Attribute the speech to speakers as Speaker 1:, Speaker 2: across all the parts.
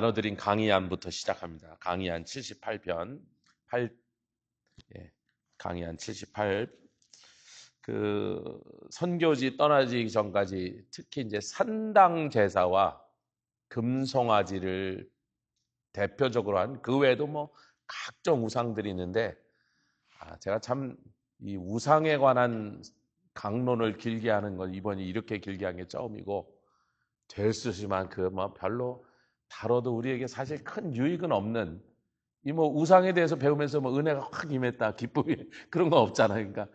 Speaker 1: 나눠드린 강의안부터 시작합니다. 강의안 78편, 강의안 78. 선교지 떠나기 전까지 특히 이제 산당 제사와 금송아지를 대표적으로 한 그 외에도 뭐 각종 우상들이 있는데, 제가 참 이 우상에 관한 강론을 길게 하는 건 이번이 이렇게 길게 한 게 처음이고, 될 수 있지만 뭐 별로 다뤄도 우리에게 사실 큰 유익은 없는, 이 뭐 우상에 대해서 배우면서 뭐 은혜가 확 임했다, 기쁨이 그런 거 없잖아요. 그러니까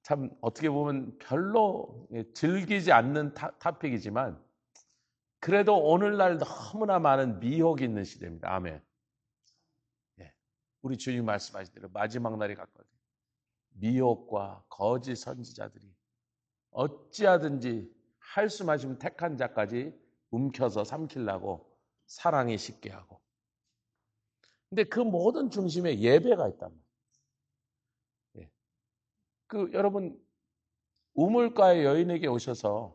Speaker 1: 참 어떻게 보면 별로 즐기지 않는 타픽이지만, 그래도 오늘날 너무나 많은 미혹이 있는 시대입니다. 아멘. 예. 우리 주님 말씀하신 대로 마지막 날이 갔거든요. 미혹과 거짓 선지자들이 어찌하든지 할 수 마시면 택한 자까지 움켜서 삼키려고 사랑이 쉽게 하고. 근데 그 모든 중심에 예배가 있단 말이에요. 여러분, 우물가의 여인에게 오셔서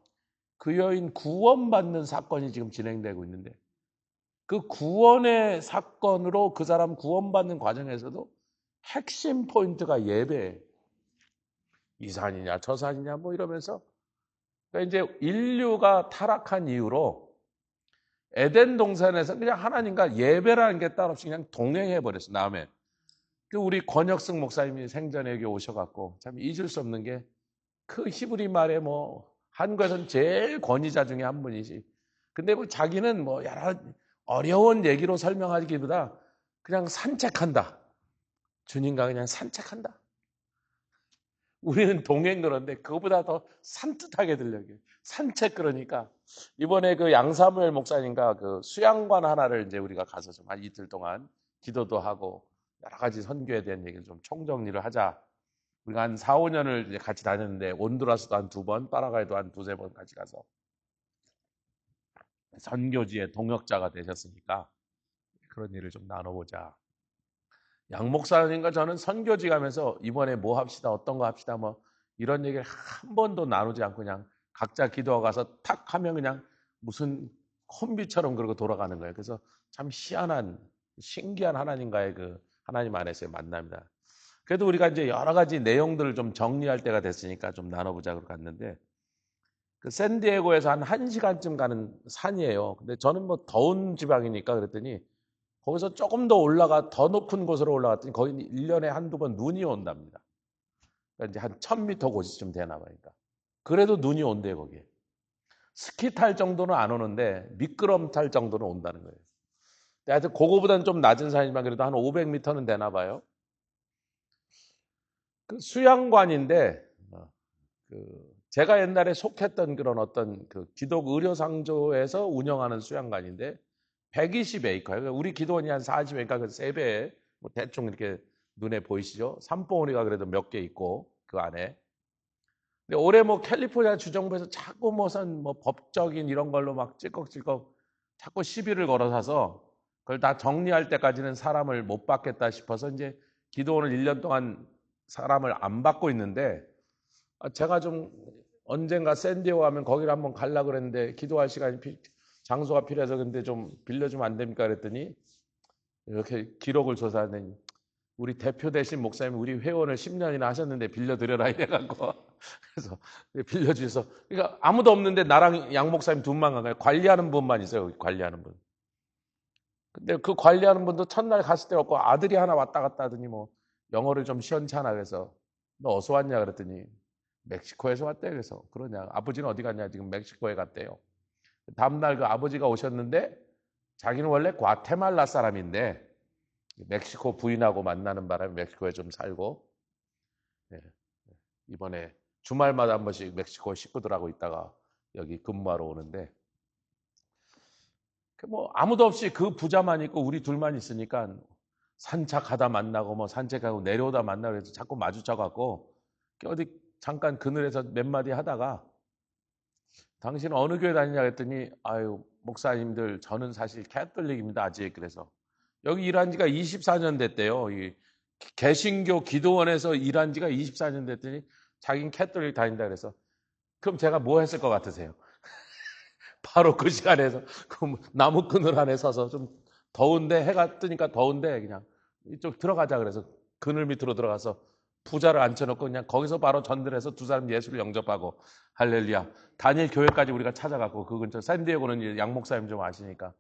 Speaker 1: 그 여인 구원받는 사건이 지금 진행되고 있는데, 그 구원의 사건으로 그 사람 구원받는 과정에서도 핵심 포인트가 예배예요. 이 산이냐 저 산이냐 뭐 이러면서, 그러니까 이제 인류가 타락한 이후로 에덴 동산에서 그냥 하나님과 예배라는 게 따로 없이 그냥 동행해 버렸어. 다음에 우리 권혁승 목사님이 생전에 여기 오셔갖고 참 잊을 수 없는 게, 그 히브리 말에 뭐 한국에서는 제일 권위자 중에 한 분이지. 근데 뭐 자기는 뭐 여러 어려운 얘기로 설명하기보다 그냥 산책한다. 주님과 그냥 산책한다. 우리는 동행 그런데 그거보다 더 산뜻하게 들려요. 산책. 그러니까 이번에 그 양사무엘 목사님과 그 수양관 하나를 이제 우리가 가서 좀 한 이틀 동안 기도도 하고 여러 가지 선교에 대한 얘기를 좀 총정리를 하자. 우리가 한 4, 5년을 이제 같이 다녔는데, 온두라스도 한 2번, 파라과이도 한 2-3번 같이 가서 선교지의 동역자가 되셨으니까 그런 일을 좀 나눠보자. 양 목사님과 저는 선교지 가면서 이번에 뭐 합시다, 어떤 거 합시다, 뭐 이런 얘기를 한 번도 나누지 않고 그냥 각자 기도하고 가서 탁 하면 그냥 무슨 콤비처럼 그러고 돌아가는 거예요. 그래서 참 희한한, 신기한 하나님과의 그 하나님 안에서의 만남이다. 그래도 우리가 이제 여러 가지 내용들을 좀 정리할 때가 됐으니까 좀 나눠보자고 갔는데, 그 샌디에고에서 한 1시간쯤 가는 산이에요. 근데 저는 뭐 더운 지방이니까 그랬더니, 거기서 조금 더 높은 곳으로 올라갔더니 거기 1년에 한두 번 눈이 온답니다. 그러니까 이제 한 1000m 곳이쯤 되나 봐니까. 그래도 눈이 온대요, 거기에. 스키 탈 정도는 안 오는데 미끄럼 탈 정도는 온다는 거예요. 하여튼 그거보다는 좀 낮은 산이지만 그래도 한 500m는 되나 봐요. 그 수양관인데, 제가 옛날에 속했던 그런 어떤 그 기독 의료상조에서 운영하는 수양관인데 120에이커예요. 우리 기도원이 한 40에이커, 그 3배, 뭐 대충 이렇게 눈에 보이시죠? 산봉우리가 그래도 몇 개 있고 그 안에. 근데 올해 뭐 캘리포니아 주정부에서 자꾸 무슨 뭐 법적인 이런 걸로 막 찔꺽찔꺽 자꾸 시비를 걸어서서 그걸 다 정리할 때까지는 사람을 못 받겠다 싶어서 이제 기도원을 1년 동안 사람을 안 받고 있는데, 제가 좀 언젠가 샌디에고 가면 거기를 한번 가려고 그랬는데 기도할 시간이 장소가 필요해서 근데 좀 빌려주면 안 됩니까? 그랬더니 이렇게 기록을 조사하더니, 우리 대표 되신 목사님 우리 회원을 10년이나 하셨는데 빌려드려라 이래갖고 그래서 빌려주셔서, 그러니까 아무도 없는데 나랑 양 목사님 둘만 가요. 관리하는 분만 있어요. 관리하는 분. 근데 그 관리하는 분도 첫날 갔을 때 없고 아들이 하나 왔다 갔다 하더니 뭐 영어를 좀 시원찮아. 그래서 너 어디서 왔냐 그랬더니 멕시코에서 왔대. 그래서 그러냐, 아버지는 어디 갔냐, 지금 멕시코에 갔대요. 다음날 그 아버지가 오셨는데 자기는 원래 과테말라 사람인데 멕시코 부인하고 만나는 바람에 멕시코에 좀 살고, 예, 이번에 주말마다 한 번씩 멕시코 식구들하고 있다가 여기 근무하러 오는데, 뭐 아무도 없이 그 부자만 있고 우리 둘만 있으니까 산책하다 만나고 뭐 산책하고 내려오다 만나고 해서 자꾸 마주쳐갖고 어디 잠깐 그늘에서 몇 마디 하다가, 당신은 어느 교회 다니냐 했더니, 아유 목사님들 저는 사실 캐톨릭입니다 아직. 그래서 여기 일한 지가 24년 됐대요. 이 개신교 기도원에서 일한 지가 24년 됐더니 자기는 캐톨릭 다닌다. 그래서 그럼 제가 뭐 했을 것 같으세요? 바로 그 시간에서 그 나무 그늘 안에 서서 좀 더운데 해가 뜨니까 더운데 그냥 이쪽 들어가자 그래서 그늘 밑으로 들어가서 부자를 앉혀놓고 그냥 거기서 바로 전들해서 두 사람 예수를 영접하고 할렐루야. 단일 교회까지 우리가 찾아갔고 그 근처 샌디에고는 양 목사님 좀 아시니까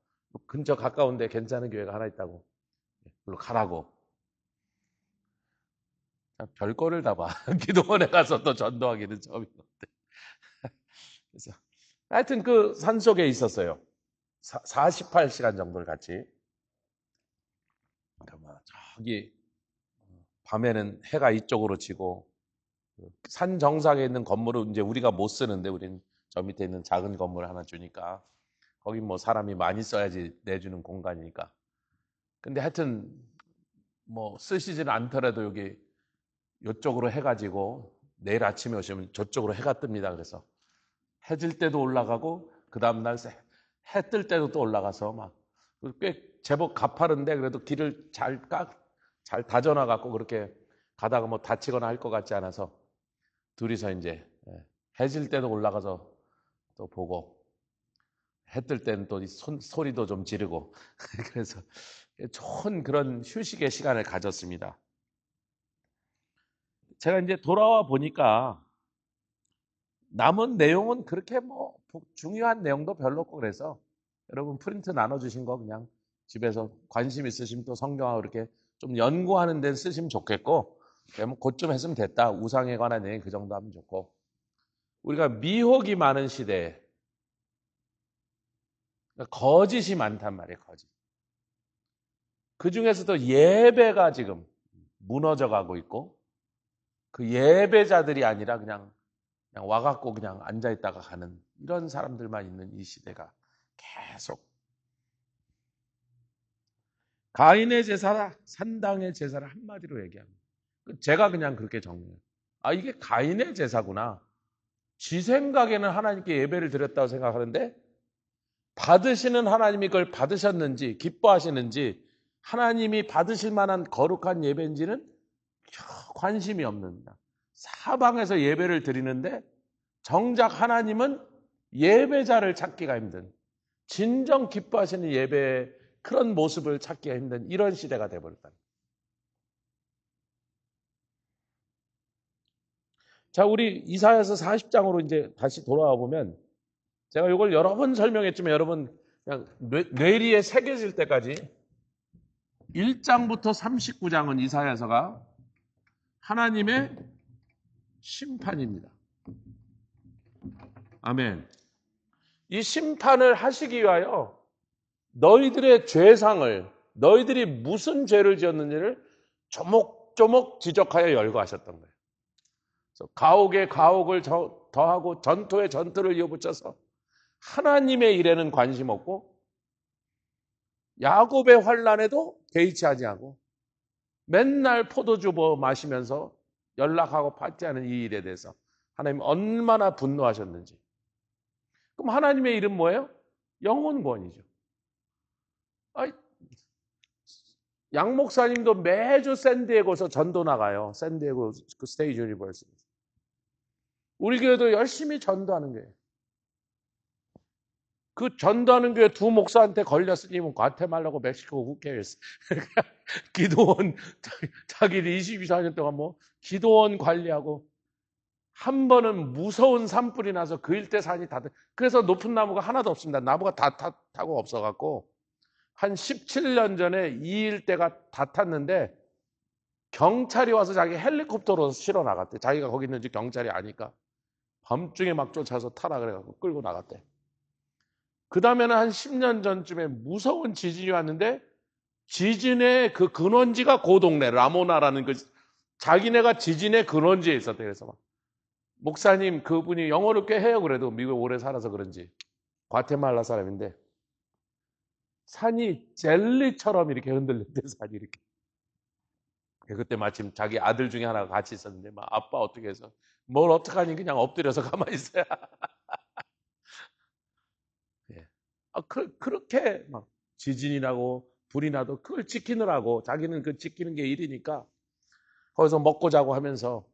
Speaker 1: 근처 가까운데 괜찮은 교회가 하나 있다고 그걸로 가라고. 별거를 다 봐. 기도원에 가서 또 전도하기는 처음인 건데. 그래서 하여튼 그 산속에 있었어요. 48시간 정도를 같이. 그러니까 저기 밤에는 해가 이쪽으로 지고 산 정상에 있는 건물은 이제 우리가 못 쓰는데 우린 저 밑에 있는 작은 건물 하나 주니까 거기 뭐 사람이 많이 써야지 내주는 공간이니까. 근데 하여튼 뭐 쓰시지는 않더라도 여기 이쪽으로 해가지고 내일 아침에 오시면 저쪽으로 해가 뜹니다. 그래서 해 질 때도 올라가고 그 다음날 해 뜰 때도 또 올라가서 막 꽤 제법 가파른데 그래도 길을 잘 다져놔 갖고 그렇게 가다가 뭐 다치거나 할 것 같지 않아서 둘이서 이제 해 질 때도 올라가서 또 보고 해 뜰 때는 또 소리도 좀 지르고 그래서 좋은 그런 휴식의 시간을 가졌습니다. 제가 이제 돌아와 보니까 남은 내용은 그렇게 뭐 중요한 내용도 별로 없고 그래서 여러분 프린트 나눠주신 거 그냥 집에서 관심 있으시면 또 성경하고 이렇게 좀 연구하는 데 쓰시면 좋겠고 뭐 그쯤 했으면 됐다. 우상에 관한 내용 그 정도 하면 좋고 우리가 미혹이 많은 시대에 거짓이 많단 말이에요. 거짓. 그 중에서도 예배가 지금 무너져 가고 있고 그 예배자들이 아니라 그냥 와갖고 그냥 앉아있다가 가는 이런 사람들만 있는 이 시대가 계속 가인의 제사라 산당의 제사를 한마디로 얘기합니다. 제가 그냥 그렇게 정리해요. 아 이게 가인의 제사구나. 지 생각에는 하나님께 예배를 드렸다고 생각하는데 받으시는 하나님이 그걸 받으셨는지 기뻐하시는지 하나님이 받으실 만한 거룩한 예배인지는 관심이 없는 사방에서 예배를 드리는데 정작 하나님은 예배자를 찾기가 힘든 진정 기뻐하시는 예배의 그런 모습을 찾기가 힘든 이런 시대가 되어버렸다. 자, 우리 이사야서 40장으로 이제 다시 돌아와 보면 제가 이걸 여러 번 설명했지만 여러분 그냥 뇌리에 새겨질 때까지 1장부터 39장은 이사야서가 하나님의 심판입니다. 아멘. 이 심판을 하시기 위하여 너희들의 죄상을 너희들이 무슨 죄를 지었는지를 조목조목 지적하여 열거하셨던 거예요. 그래서 가옥에 가옥을 더하고 전투에 전투를 이어붙여서 하나님의 일에는 관심 없고 야곱의 환난에도 개의치 아니하고 맨날 포도주 마시면서 연락하고 받지 않은 이 일에 대해서 하나님 얼마나 분노하셨는지. 그럼 하나님의 일은 뭐예요? 영혼구원이죠. 양 목사님도 매주 샌디에고에서 전도 나가요. 샌디에고 그 스테이지 유니버스. 우리 교회도 열심히 전도하는 거예요. 그 전도하는 교회 두 목사한테 걸렸으니 뭐 과테말라고 멕시코 후케이스 기도원 자기들 24년 동안 뭐 기도원 관리하고 한 번은 무서운 산불이 나서 그 일대 산이 다 그래서 높은 나무가 하나도 없습니다. 나무가 다 타고 없어갖고 한 17년 전에 이 일대가 다 탔는데 경찰이 와서 자기 헬리콥터로 실어 나갔대. 자기가 거기 있는지 경찰이 아니까 밤중에 막 쫓아서 타라 그래갖고 끌고 나갔대. 그 다음에는 한 10년 전쯤에 무서운 지진이 왔는데 지진의 그 근원지가 그 동네 라모나라는 그 자기네가 지진의 근원지에 있었대. 그래서 막 목사님 그분이 영어를 꽤 해요. 그래도 미국에 오래 살아서 그런지 과테말라 사람인데 산이 젤리처럼 이렇게 흔들렸대. 산이 이렇게. 그때 마침 자기 아들 중에 하나가 같이 있었는데 막 아빠 어떻게 해서 뭘 어떡하니 그냥 엎드려서 가만히 있어야. 예. 그렇게 막 지진이 나고 불이 나도 그걸 지키느라고 자기는 그 지키는 게 일이니까 거기서 먹고 자고 하면서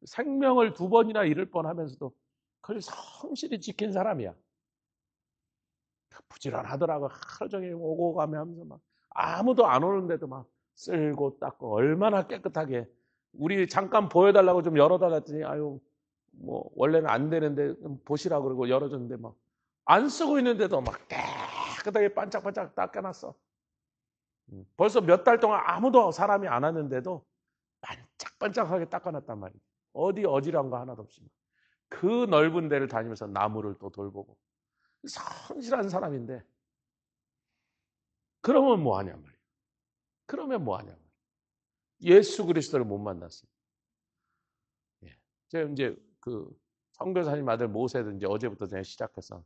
Speaker 1: 생명을 두 번이나 잃을 뻔하면서도 그걸 성실히 지킨 사람이야. 부지런하더라고. 하루 종일 오고 가며 하면서 막 아무도 안 오는데도 막 쓸고 닦고 얼마나 깨끗하게. 우리 잠깐 보여달라고 좀 열어달라 했더니 아유 뭐 원래는 안 되는데 보시라고 그러고 열어줬는데 막 안 쓰고 있는데도 막 깨끗하게 반짝반짝 닦아놨어. 벌써 몇 달 동안 아무도 사람이 안 왔는데도 반짝반짝하게 닦아놨단 말이야. 어디 어지러운 거 하나도 없이. 그 넓은 데를 다니면서 나무를 또 돌보고. 성실한 사람인데 그러면 뭐 하냐 말이야. 그러면 뭐 하냐 말이야. 예수 그리스도를 못 만났어요. 예. 제가 이제 그 선교사님 아들 모세도 이제 어제부터 제가 시작해서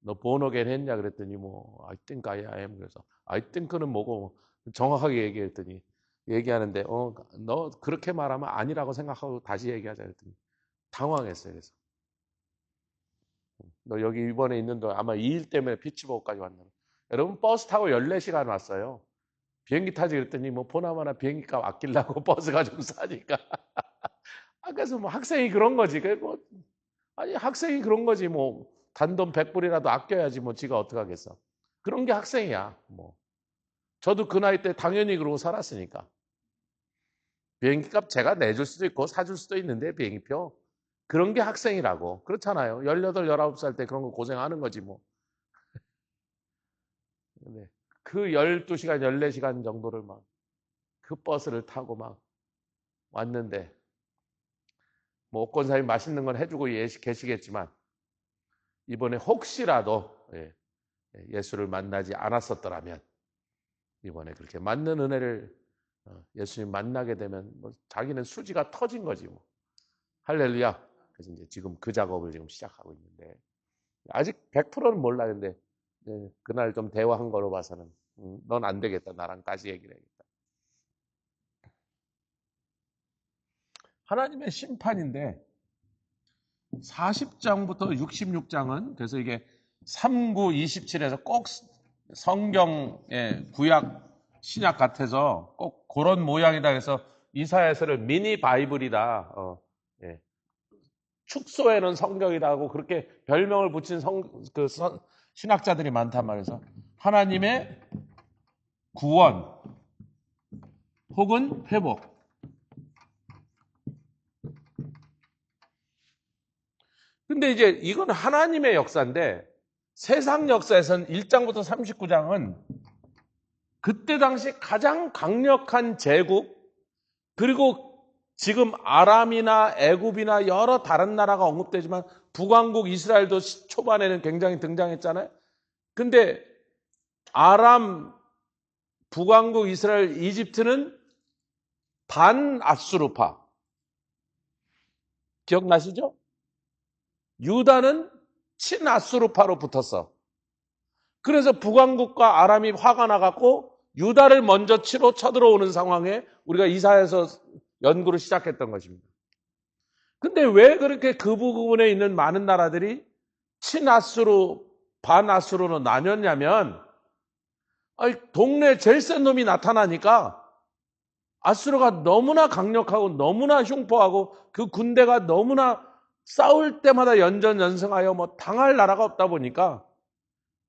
Speaker 1: 너 본어겐 했냐 그랬더니 뭐 I think I am 그래서 I think는 뭐고 정확하게 얘기했더니 얘기하는데 너 그렇게 말하면 아니라고 생각하고 다시 얘기하자 그랬더니 당황했어요. 그래서 너 여기 이번에 있는 동안 아마 이 일 때문에 피츠버그까지 왔나. 여러분 버스 타고 14시간 왔어요. 비행기 타지 그랬더니 뭐 보나마나 비행기값 아끼려고 버스가 좀 싸니까. 그래서 뭐 학생이 그런 거지. 뭐 아니 학생이 그런 거지 뭐 단돈 100불이라도 아껴야지 뭐 지가 어떡하겠어. 그런 게 학생이야. 뭐 저도 그 나이 때 당연히 그러고 살았으니까. 비행기값 제가 내줄 수도 있고 사줄 수도 있는데 비행기표. 그런 게 학생이라고. 그렇잖아요. 18, 19살 때 그런 거 고생하는 거지 뭐. 네. 그 12시간, 14시간 정도를 막 그 버스를 타고 막 왔는데 뭐 옥권사님 맛있는 건 해주고 계시겠지만 이번에 혹시라도 예수를 만나지 않았었더라면 이번에 그렇게 맞는 은혜를 예수님 만나게 되면 뭐 자기는 수지가 터진 거지 뭐. 할렐루야. 그래서 이제 지금 그 작업을 지금 시작하고 있는데 아직 100%는 몰라. 근데 그날 좀 대화한 거로 봐서는 넌 안 되겠다. 나랑까지 얘기를 해야겠다. 하나님의 심판인데 40장부터 66장은 그래서 이게 39, 27에서 꼭 성경의 구약 신약 같아서 꼭 그런 모양이다 해서 이사야서를 미니 바이블이다. 예. 축소해놓은 성경이다 하고 그렇게 별명을 붙인 신학자들이 많단 말이에요. 하나님의 구원 혹은 회복. 근데 이제 이건 하나님의 역사인데 세상 역사에서는 1장부터 39장은 그때 당시 가장 강력한 제국 그리고 지금 아람이나 애굽이나 여러 다른 나라가 언급되지만 북왕국 이스라엘도 초반에는 굉장히 등장했잖아요. 근데 아람, 북왕국 이스라엘, 이집트는 반아수르파. 기억나시죠? 유다는 친아수르파로 붙었어. 그래서 북왕국과 아람이 화가 나갖고 유다를 먼저 치러 쳐들어오는 상황에 우리가 이사야서 연구를 시작했던 것입니다. 근데 왜 그렇게 그 부분에 있는 많은 나라들이 친아수르, 반아수르로 나뉘었냐면 동네 제일 센 놈이 나타나니까 아수르가 너무나 강력하고 너무나 흉포하고 그 군대가 너무나 싸울 때마다 연전연승하여 뭐 당할 나라가 없다 보니까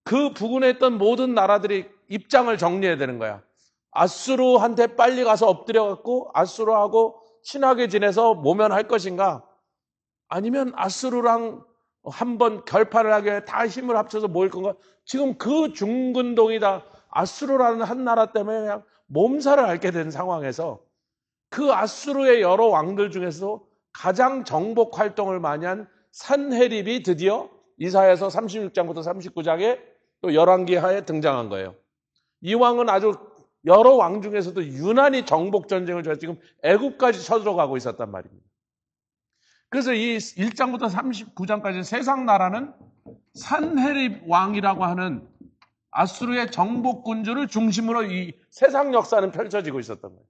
Speaker 1: 그 부근에 있던 모든 나라들이 입장을 정리해야 되는 거야. 아수르한테 빨리 가서 엎드려갖고 아수르하고 친하게 지내서 모면할 것인가? 아니면 아수르랑 한번 결판을 하기 위해 다 힘을 합쳐서 모일 건가? 지금 그 중근동이 다 아수르라는 한 나라 때문에 그냥 몸살을 앓게 된 상황에서 그 아수르의 여러 왕들 중에서 가장 정복 활동을 많이 한 산헤립이 드디어 이사야서 36장부터 39장에 또 열왕기하에 등장한 거예요. 이 왕은 아주 여러 왕 중에서도 유난히 정복 전쟁을 좋아해서 지금 애굽까지 쳐들어가고 있었단 말입니다. 그래서 이 1장부터 39장까지 세상 나라는 산헤립 왕이라고 하는 아수르의 정복 군주를 중심으로 이 세상 역사는 펼쳐지고 있었던 거예요.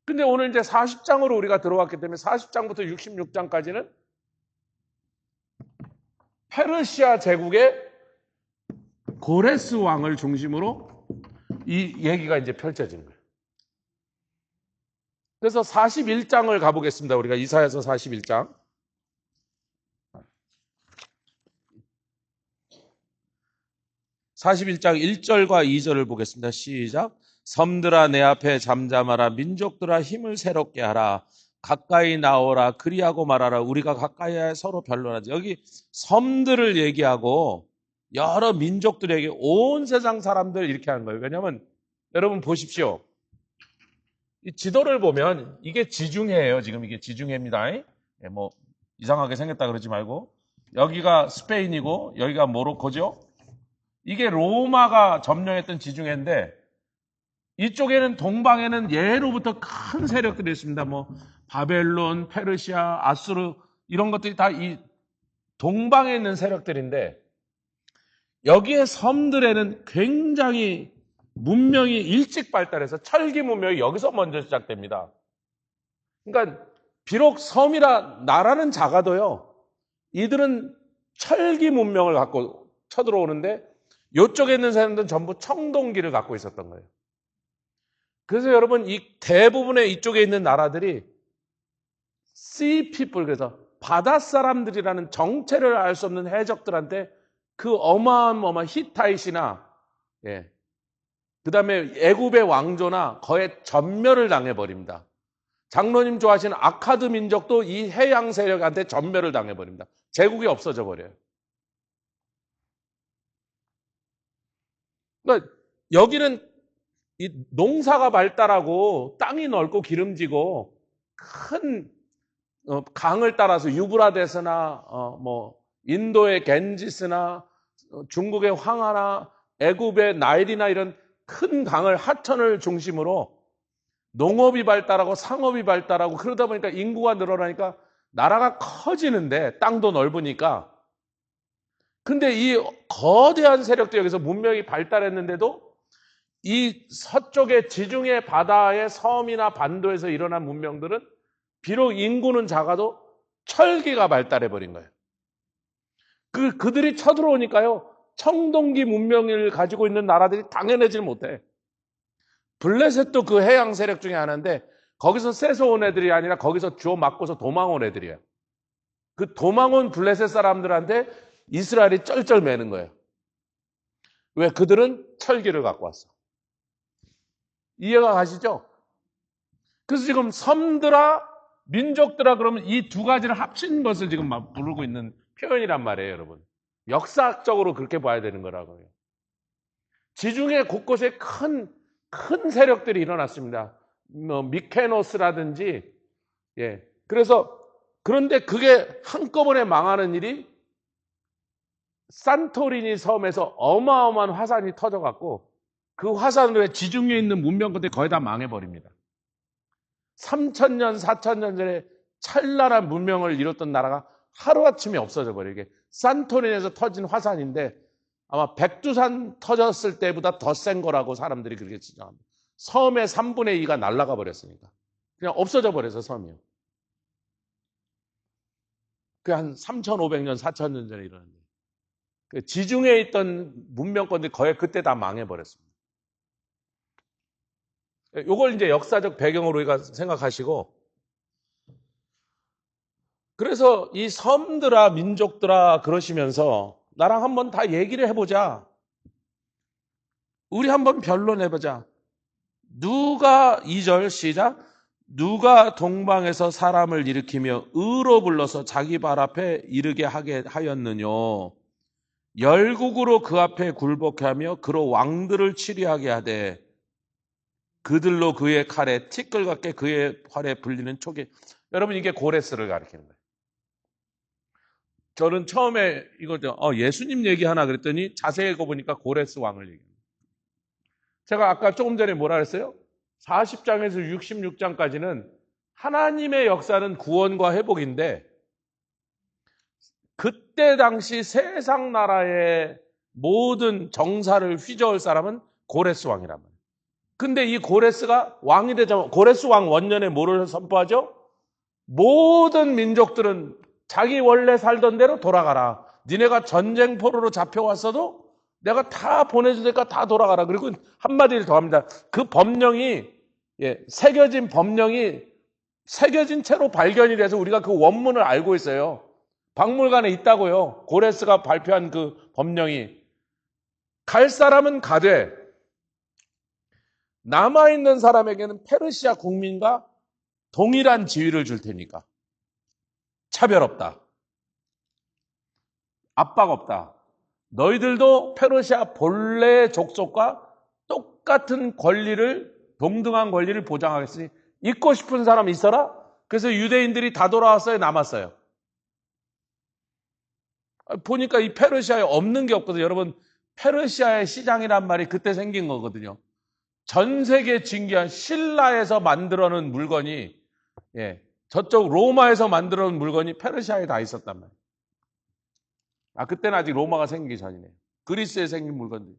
Speaker 1: 근데 오늘 이제 40장으로 우리가 들어왔기 때문에 40장부터 66장까지는 페르시아 제국의 고레스 왕을 중심으로 이 얘기가 이제 펼쳐지는 거예요. 그래서 41장을 가보겠습니다. 우리가 이사야서 41장. 41장 1절과 2절을 보겠습니다. 시작. 섬들아 내 앞에 잠잠하라. 민족들아 힘을 새롭게 하라. 가까이 나오라. 그리하고 말하라. 우리가 가까이에 서로 변론하지. 여기 섬들을 얘기하고 여러 민족들에게 온 세상 사람들 이렇게 하는 거예요. 왜냐하면 여러분 보십시오. 이 지도를 보면 이게 지중해예요. 지금 이게 지중해입니다. 뭐 이상하게 생겼다 그러지 말고 여기가 스페인이고 여기가 모로코죠. 이게 로마가 점령했던 지중해인데 이쪽에는 동방에는 예로부터 큰 세력들이 있습니다. 뭐 바벨론, 페르시아, 아수르 이런 것들이 다 이 동방에 있는 세력들인데 여기에 섬들에는 굉장히 문명이 일찍 발달해서 철기 문명이 여기서 먼저 시작됩니다. 그러니까 비록 섬이라 나라는 작아도요. 이들은 철기 문명을 갖고 쳐들어오는데 이쪽에 있는 사람들은 전부 청동기를 갖고 있었던 거예요. 그래서 여러분 이 대부분의 이쪽에 있는 나라들이 sea people 그래서 바다 사람들이라는 정체를 알 수 없는 해적들한테 그 어마어마한 히타이시나 그 다음에 애굽의 왕조나 거의 전멸을 당해버립니다. 장로님 좋아하시는 아카드 민족도 이 해양 세력한테 전멸을 당해버립니다. 제국이 없어져 버려요. 그러니까 여기는 이 농사가 발달하고 땅이 넓고 기름지고 큰 강을 따라서 유브라데스나 뭐 인도의 겐지스나 중국의 황하나 애굽의 나일이나 이런 큰 강을 하천을 중심으로 농업이 발달하고 상업이 발달하고 그러다 보니까 인구가 늘어나니까 나라가 커지는데 땅도 넓으니까 근데 이 거대한 세력도 여기서 문명이 발달했는데도 이 서쪽의 지중해 바다의 섬이나 반도에서 일어난 문명들은 비록 인구는 작아도 철기가 발달해버린 거예요. 그들이 쳐들어오니까요. 청동기 문명을 가지고 있는 나라들이 당연해질 못해. 블레셋도 그 해양 세력 중에 하나인데 거기서 쎄서 애들이 아니라 거기서 주워 맞고서 도망온 애들이에요. 그 도망온 블레셋 사람들한테 이스라엘이 쩔쩔 매는 거예요. 왜? 그들은 철기를 갖고 왔어. 이해가 가시죠? 그래서 지금 섬들아 민족들아 그러면 이 두 가지를 합친 것을 지금 막 부르고 있는 표현이란 말이에요, 여러분. 역사적으로 그렇게 봐야 되는 거라고요. 지중해 곳곳에 큰 세력들이 일어났습니다. 뭐 미케노스라든지 그래서 그런데 그게 한꺼번에 망하는 일이 산토리니 섬에서 어마어마한 화산이 터져갖고 그 화산으로 지중해에 있는 문명들이 거의 다 망해버립니다. 3,000년, 4,000년 전에 찬란한 문명을 이뤘던 나라가 하루아침에 없어져 버려요. 이게 산토리니에서 터진 화산인데 아마 백두산 터졌을 때보다 더 센 거라고 사람들이 그렇게 지정합니다. 섬의 3분의 2가 날아가 버렸으니까. 그냥 없어져 버려서 섬이요. 그게 한 3,500년, 4,000년 전에 일어난 거예요. 그 지중해에 있던 문명권들이 거의 그때 다 망해버렸습니다. 요걸 이제 역사적 배경으로 우리가 생각하시고 그래서 이 섬들아 민족들아 그러시면서 나랑 한번 다 얘기를 해보자. 우리 한번 변론해보자. 누가 2절 시작 누가 동방에서 사람을 일으키며 의로 불러서 자기 발 앞에 이르게 하게 하였느뇨. 열국으로 그 앞에 굴복해 하며 그로 왕들을 치리하게 하되 그들로 그의 칼에 티끌 같게 그의 활에 불리는 촉이. 여러분 이게 고레스를 가리키는 거예요. 저는 처음에 이거 예수님 얘기하나 그랬더니 자세히 읽어보니까 고레스 왕을 얘기합니다. 제가 아까 조금 전에 뭐라 그랬어요? 40장에서 66장까지는 하나님의 역사는 구원과 회복인데 그때 당시 세상 나라의 모든 정사를 휘저을 사람은 고레스 왕이란 말이에요. 근데 이 고레스가 왕이 되자마자 고레스 왕 원년에 뭐를 선포하죠? 모든 민족들은 자기 원래 살던 대로 돌아가라. 니네가 전쟁 포로로 잡혀왔어도 내가 다 보내줄 테니까 다 돌아가라. 그리고 한마디를 더 합니다. 그 법령이 새겨진 법령이 새겨진 채로 발견이 돼서 우리가 그 원문을 알고 있어요. 박물관에 있다고요. 고레스가 발표한 그 법령이. 갈 사람은 가되 남아있는 사람에게는 페르시아 국민과 동일한 지위를 줄 테니까 차별 없다. 압박 없다. 너희들도 페르시아 본래 족속과 똑같은 권리를, 동등한 권리를 보장하겠으니 있고 싶은 사람 있어라? 그래서 유대인들이 다 돌아왔어요? 남았어요? 보니까 이 페르시아에 없는 게 없거든요. 여러분, 페르시아의 시장이란 말이 그때 생긴 거거든요. 전 세계 진귀한 신라에서 만들어놓은 물건이, 저쪽 로마에서 만들어놓은 물건이 페르시아에 다 있었단 말이에요. 그때는 아직 로마가 생기기 전이네요. 그리스에 생긴 물건들.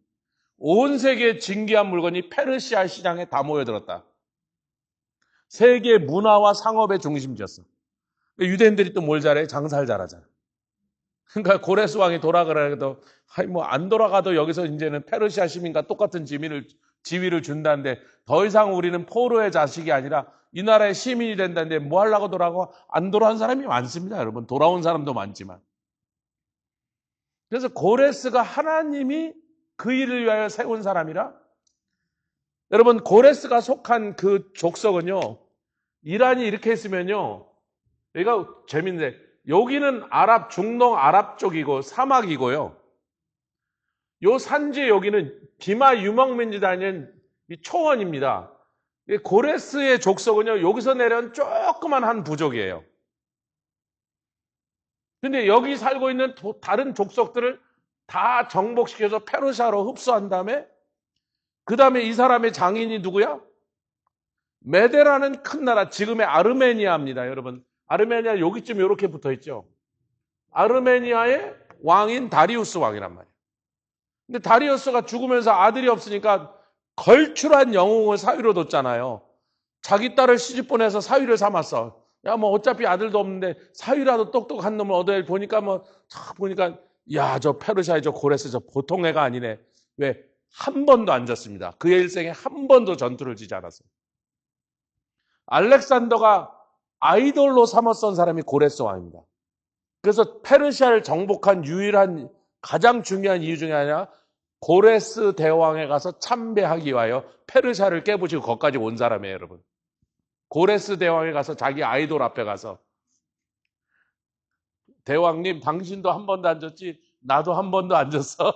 Speaker 1: 온 세계의 진귀한 물건이 페르시아 시장에 다 모여들었다. 세계 문화와 상업의 중심지였어. 유대인들이 또 뭘 잘해? 장사를 잘하잖아. 그러니까 고레스 왕이 돌아가라도 뭐 안 돌아가도 여기서 이제는 페르시아 시민과 똑같은 지위를 준다는데 더 이상 우리는 포로의 자식이 아니라 이 나라의 시민이 된다는데 뭐 하려고 돌아가고 안 돌아온 사람이 많습니다. 여러분, 돌아온 사람도 많지만. 그래서 고레스가 하나님이 그 일을 위하여 세운 사람이라. 여러분, 고레스가 속한 그 족속은요, 이란이 이렇게 했으면요, 여기가 재밌는데, 여기는 중동 아랍 쪽이고 사막이고요. 요 산지 여기는 기마 유목민지 다니는 초원입니다. 고레스의 족속은요, 여기서 내려온 조그만 한 부족이에요. 근데 여기 살고 있는 다른 족속들을 다 정복시켜서 페르시아로 흡수한 다음에 그 다음에 이 사람의 장인이 누구야? 메데라는 큰 나라, 지금의 아르메니아입니다. 여러분, 아르메니아 여기쯤 이렇게 붙어있죠. 아르메니아의 왕인 다리우스 왕이란 말이에요. 근데 다리우스가 죽으면서 아들이 없으니까 걸출한 영웅을 사위로 뒀잖아요. 자기 딸을 시집 보내서 사위를 삼았어. 야, 뭐 어차피 아들도 없는데 사위라도 똑똑한 놈을 얻어야 보니까 보니까 야, 저 페르시아의 저 고레스 저 보통 애가 아니네. 왜? 한 번도 안 졌습니다. 그의 일생에 한 번도 전투를 지지 않았어요. 알렉산더가 아이돌로 삼았던 사람이 고레스 왕입니다. 그래서 페르시아를 정복한 유일한 가장 중요한 이유 중에 하나, 고레스 대왕에 가서 참배하기 위하여 페르시아를 깨부시고 거기까지 온 사람이에요, 여러분. 고레스 대왕에 가서 자기 아이돌 앞에 가서 대왕님, 당신도 한 번도 안 졌지? 나도 한 번도 안 졌어.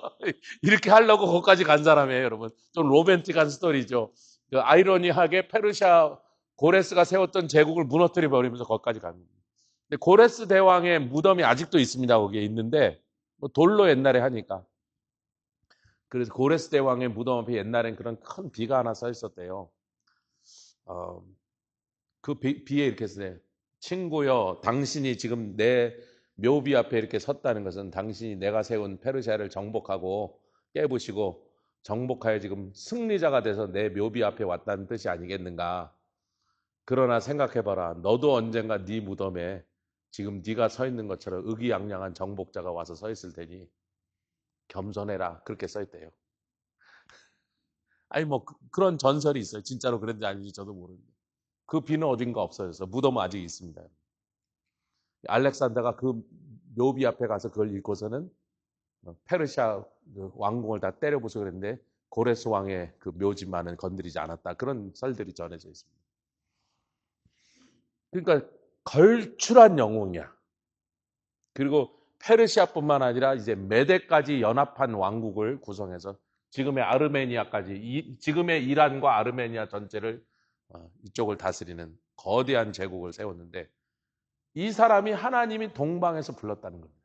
Speaker 1: 이렇게 하려고 거기까지 간 사람이에요, 여러분. 좀 로맨틱한 스토리죠. 그 아이러니하게 페르시아 고레스가 세웠던 제국을 무너뜨려 버리면서 거기까지 갑니다. 근데 고레스 대왕의 무덤이 아직도 있습니다. 거기에 있는데 뭐 돌로 옛날에 하니까. 그래서 고레스 대왕의 무덤 앞에 옛날엔 그런 큰 비가 하나 써 있었대요. 그 비에 이렇게 써요. 친구여, 당신이 지금 내 묘비 앞에 이렇게 섰다는 것은 당신이 내가 세운 페르시아를 정복하고 깨부시고 정복하여 지금 승리자가 돼서 내 묘비 앞에 왔다는 뜻이 아니겠는가. 그러나 생각해봐라. 너도 언젠가 네 무덤에 지금 네가 서 있는 것처럼 의기양양한 정복자가 와서 서 있을 테니 겸손해라. 그렇게 써 있대요. 아니 뭐 그런 전설이 있어요. 진짜로 그런지 아닌지 저도 모르는데. 그 비는 어딘가 없어져서 무덤은 아직 있습니다. 알렉산더가 그 묘비 앞에 가서 그걸 읽고서는 페르시아 왕궁을 다 때려부수고 그랬는데 고레스 왕의 그 묘지만은 건드리지 않았다. 그런 썰들이 전해져 있습니다. 그러니까 걸출한 영웅이야. 그리고 페르시아뿐만 아니라 이제 메데까지 연합한 왕국을 구성해서 지금의 아르메니아까지, 지금의 이란과 아르메니아 전체를 이쪽을 다스리는 거대한 제국을 세웠는데 이 사람이 하나님이 동방에서 불렀다는 겁니다.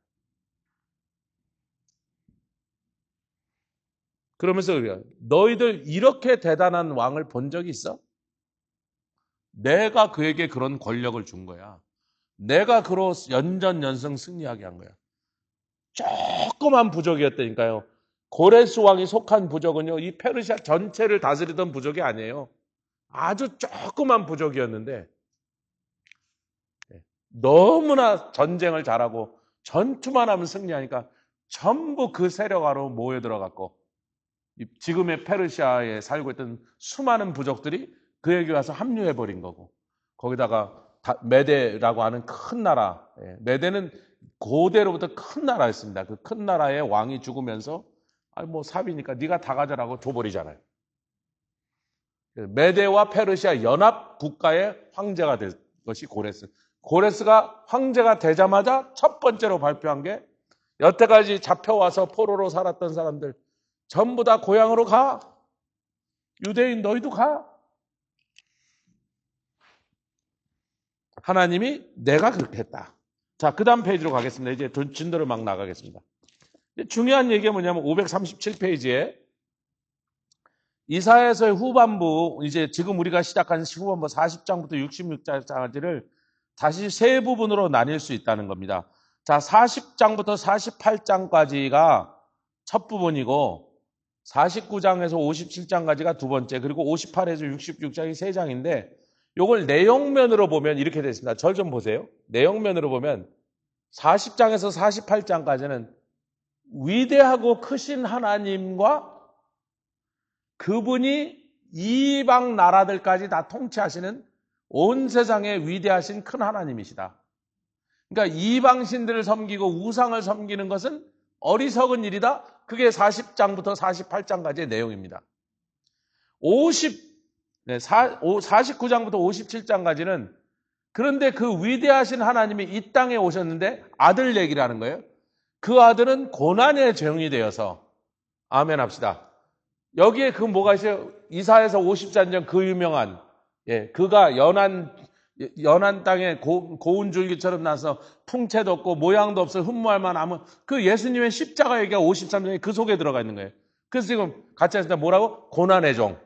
Speaker 1: 그러면서 우리가 너희들 이렇게 대단한 왕을 본 적이 있어? 내가 그에게 그런 권력을 준 거야. 내가 그로 연전연승 승리하게 한 거야. 조그만 부족이었다니까요. 고레스 왕이 속한 부족은요, 이 페르시아 전체를 다스리던 부족이 아니에요. 아주 조그만 부족이었는데 너무나 전쟁을 잘하고 전투만 하면 승리하니까 전부 그 세력 아래로 모여들어갔고 지금의 페르시아에 살고 있던 수많은 부족들이 그에게 와서 합류해버린 거고 거기다가 메데라고 하는 큰 나라, 메데는 고대로부터 큰 나라였습니다. 그 큰 나라의 왕이 죽으면서 뭐 삽이니까 네가 다 가져라고 줘버리잖아요. 메데와 페르시아 연합 국가의 황제가 된 것이 고레스. 고레스가 황제가 되자마자 첫 번째로 발표한 게 여태까지 잡혀와서 포로로 살았던 사람들 전부 다 고향으로 가. 유대인 너희도 가. 하나님이 내가 그렇게 했다. 자, 그 다음 페이지로 가겠습니다. 이제 진도를 막 나가겠습니다. 중요한 얘기가 뭐냐면 537페이지에 이사야서의 후반부, 이제 지금 우리가 시작한 후반부 40장부터 66장까지를 다시 세 부분으로 나뉠 수 있다는 겁니다. 자, 40장부터 48장까지가 첫 부분이고 49장에서 57장까지가 두 번째, 그리고 58에서 66장이 세 장인데 이걸 내용면으로 보면 이렇게 되어 있습니다. 절 좀 보세요. 내용면으로 보면 40장에서 48장까지는 위대하고 크신 하나님과 그분이 이방 나라들까지 다 통치하시는 온 세상에 위대하신 큰 하나님이시다. 그러니까 이방신들을 섬기고 우상을 섬기는 것은 어리석은 일이다. 그게 40장부터 48장까지의 내용입니다. 49장부터 57장까지는 그런데 그 위대하신 하나님이 이 땅에 오셨는데 아들 얘기를 하는 거예요. 그 아들은 고난의 종이 되어서 아멘 합시다. 여기에 그 뭐가 있어요? 이사야서 50장 그 유명한 그가 연한 땅에 고운 줄기처럼 나서 풍채도 없고 모양도 없어 흠모할 만하면 그 예수님의 십자가 얘기가 53장에 그 속에 들어가 있는 거예요. 그래서 지금 같이 하실 때 뭐라고? 고난의 종.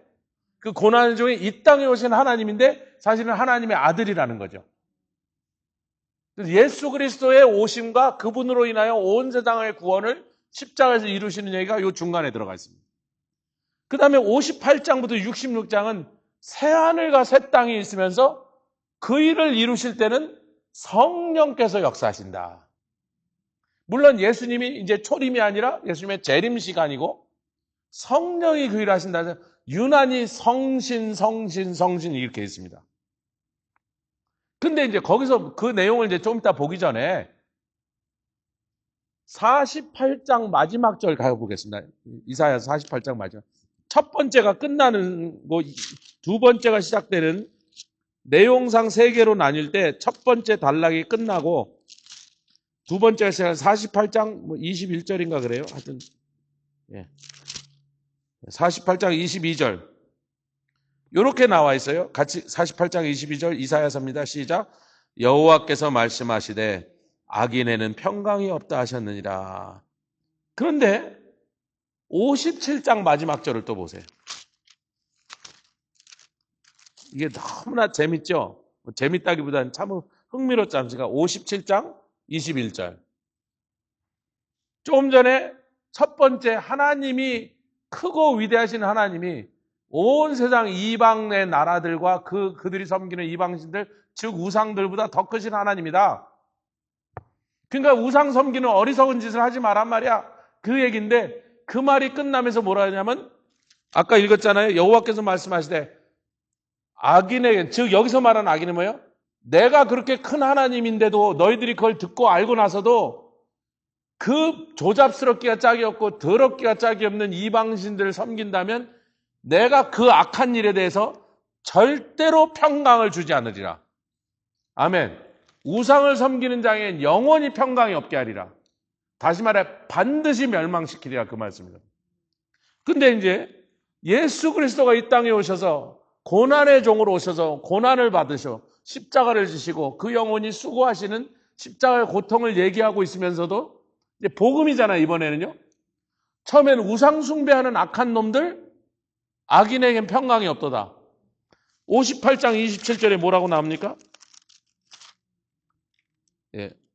Speaker 1: 그 고난의 종이 이 땅에 오신 하나님인데 사실은 하나님의 아들이라는 거죠. 예수 그리스도의 오심과 그분으로 인하여 온 세상의 구원을 십자가에서 이루시는 얘기가 이 중간에 들어가 있습니다. 그 다음에 58장부터 66장은 새하늘과 새 땅이 있으면서 그 일을 이루실 때는 성령께서 역사하신다. 물론 예수님이 이제 초림이 아니라 예수님의 재림 시간이고 성령이 그 일을 하신다. 유난히 성신 이렇게 있습니다. 근데 이제 거기서 그 내용을 이제 좀 이따 보기 전에 48장 마지막 절 가보겠습니다. 이사야서 48장 마지막. 첫 번째가 끝나는 거, 두 번째가 시작되는 내용상 세 개로 나뉠 때 첫 번째 단락이 끝나고 두 번째가 시작한 48장 21절인가 그래요. 하여튼 48장 22절 이렇게 나와 있어요. 같이 48장 22절 이사야서입니다. 시작. 여호와께서 말씀하시되 악인에는 평강이 없다 하셨느니라. 그런데 57장 마지막 절을 또 보세요. 이게 너무나 재밌죠? 재밌다기보다는 참 흥미롭지 않습니까? 57장 21절. 조금 전에 첫 번째 하나님이 크고 위대하신 하나님이 온 세상 이방의 나라들과 그들이 섬기는 이방신들, 즉 우상들보다 더 크신 하나님이다. 그러니까 우상 섬기는 어리석은 짓을 하지 말란 말이야. 그 얘기인데 그 말이 끝나면서 뭐라 하냐면 아까 읽었잖아요. 여호와께서 말씀하시되 악인에게, 즉 여기서 말하는 악인은 뭐예요? 내가 그렇게 큰 하나님인데도 너희들이 그걸 듣고 알고 나서도 그 조잡스럽기가 짝이 없고 더럽기가 짝이 없는 이방신들을 섬긴다면 내가 그 악한 일에 대해서 절대로 평강을 주지 않으리라. 아멘. 우상을 섬기는 자에겐 영원히 평강이 없게 하리라. 다시 말해 반드시 멸망시키리라 그 말씀입니다. 근데 이제 예수 그리스도가 이 땅에 오셔서 고난의 종으로 오셔서 고난을 받으셔 십자가를 지시고 그 영혼이 수고하시는 십자가의 고통을 얘기하고 있으면서도 이제 복음이잖아요. 이번에는요. 처음에는 우상 숭배하는 악한 놈들 악인에겐 평강이 없도다. 58장 27절에 뭐라고 나옵니까?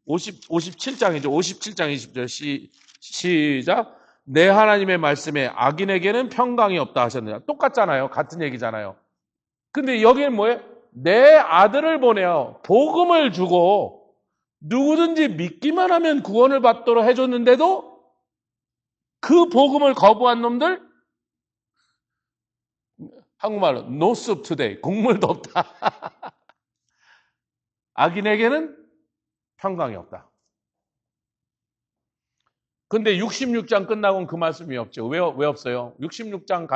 Speaker 1: 57장이죠. 57장 20절 시작. 내 하나님의 말씀에 악인에게는 평강이 없다 하셨느냐. 똑같잖아요. 같은 얘기잖아요. 근데 여기는 뭐예요? 내 아들을 보내어 복음을 주고 누구든지 믿기만 하면 구원을 받도록 해줬는데도 그 복음을 거부한 놈들 한국말로 no soup today. 국물도 없다. 악인에게는 평강이 없다. 근데 66장 끝나고는 그 말씀이 없죠. 왜 없어요? 66장